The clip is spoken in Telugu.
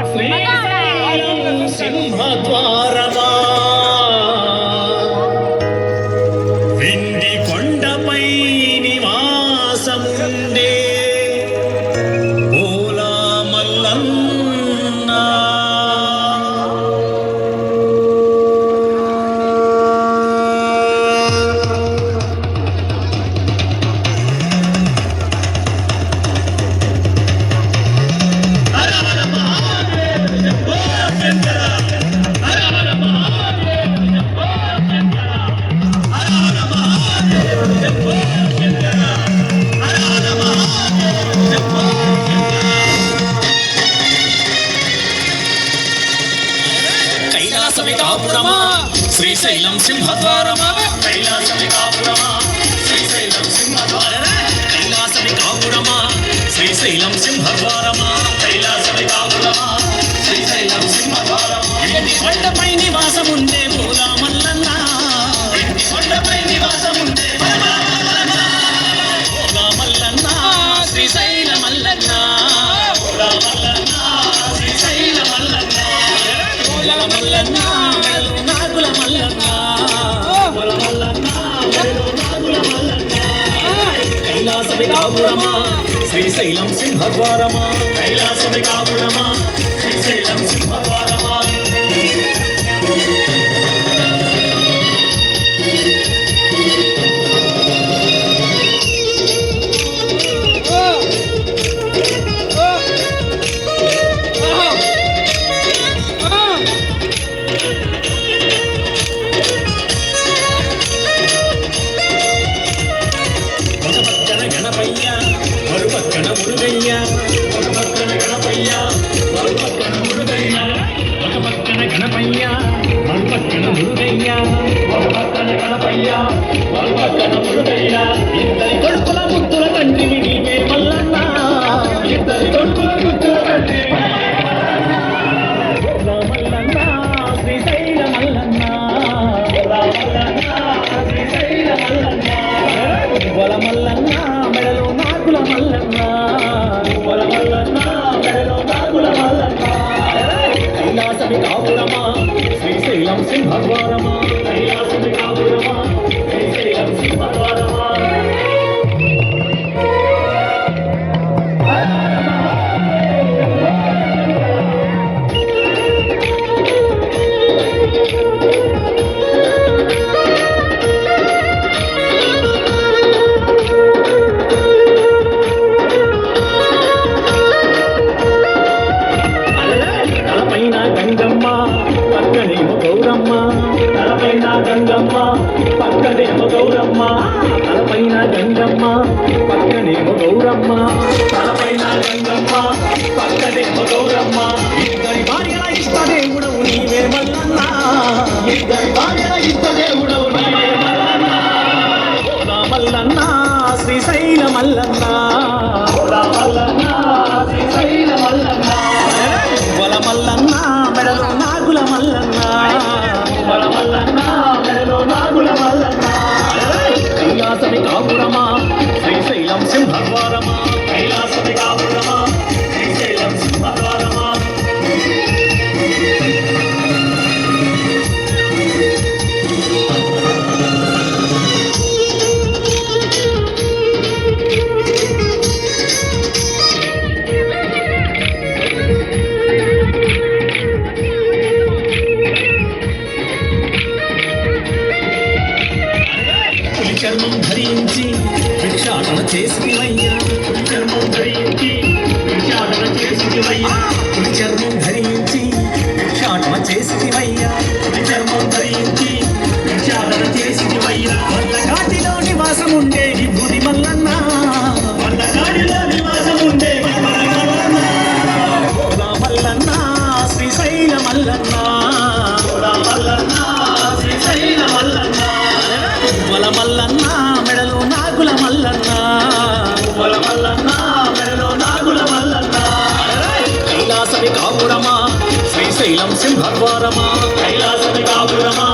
శ్రీశైలం సింహద్వారమా వెండి కొండపై నివాసముండే ఓలా మల్లన్న కైలాసమికాపురమా శ్రీశైలం సింహద్వారమా కైలాసమికాపురమా శ్రీశైలం సింహద్వారమా కైలాసమికాపురమా శ్రీశైలం సింహద్వారమా కైలాసమికాపురమా శ్రీశైలం సింహద్వారమా ఇంటి కొండపై నివాసముండే ఓలా మల్లన్న ఇంటి కొండపై నివాసముండే ఓలా మల్లన్న శ్రీశైల మల్లన్న ఓలా మల్లన్న శ్రీశైల మల్లన్న మల్లన్న నాగుల మల్లన్న మల్లన్న కైలాసమికాపురమా శ్రీశైలం సింహద్వారమా కైలాసమికాపురమా శ్రీశైలం సింహద్వారమా మరుపక్కన మురుగయ్య ఒక పక్కన గణపయ్య మరుపక్కన మురుగయ్య ఒక పక్కన గణపయ్య మరుపక్కన మురుగయ్య ఒక పక్కన గణపయ్య మరుపక్కన మురుగయ్య ఇద్దరి కొడుకుల ముద్దుల తండ్రివి నీవే మల్లన్న ఇద్దరి కొడుకుల ముద్దుల తండ్రి మల్లన్న శ్రీశైల మల్లన్న మల్లన్న శ్రీశైల మల్లన్న వల మల్లన్న మెడలో నాగుల మల్లన్న వల మల్లన్న మెడలో నాగుల మల్లన్న కైలాసమికాపురమా శ్రీశైలం సింహద్వారమా కైలాసమికాపురమా శ్రీశైలం సింహద్వారమా గంగమ్మ పక్కనేమో గౌరమ్మ తలపైన గంగమ్మ పక్కనేమో గౌరమ్మ తలపైన గంగమ్మ పక్కనేమో గౌరమ్మ తలపైన గంగమ్మ పక్కనేమో గౌరమ్మ ఇద్దరి భార్యల ఇష్ట దేవుడవు నీవే మల్లన్న ఇద్దరి భార్యల ఇష్ట దేవుడవు నీవే మల్లన్న ఓలా మల్లన్న శ్రీశైల మల్లన్న ఓలా మల్లన్న శ్రీశైల మల్లన్న వల మల్లన్న మెడలో నాగుల మల్లన్న వల మల్లన్న మెడలో నాగుల మల్లన్న కైలాసమికాపురమా శ్రీశైలం సింహద్వారమా కైలాసమికాపురమా శ్రీశైలం సింహద్వారమా చర్మం ధరించి భిక్షాటన చేసివయ్యా చర్మం ధరించి భిక్షాటన చేసివయ్యా చర్మం ధరించి భిక్షాటన చేసివయ్యా చర్మం ధరించి భిక్షాటన చేసివయ్యా వల్లగాటిలో నివాసముండే విభూతి మల్లన్న వల్లగాటిలో నివాసముండే ఓలా మల్లన్న శ్రీశైల మల్లన్న ఓలా మల్లన్న శ్రీశైల మల్లన్న వల మల్లన్న మెడలో నాగుల మల్లన్న వల మల్లన్న మెడలో నాగుల మల్లన్న కైలాసమికాపురమా శ్రీశైలం సింహద్వారమా కైలాసమికాపురమా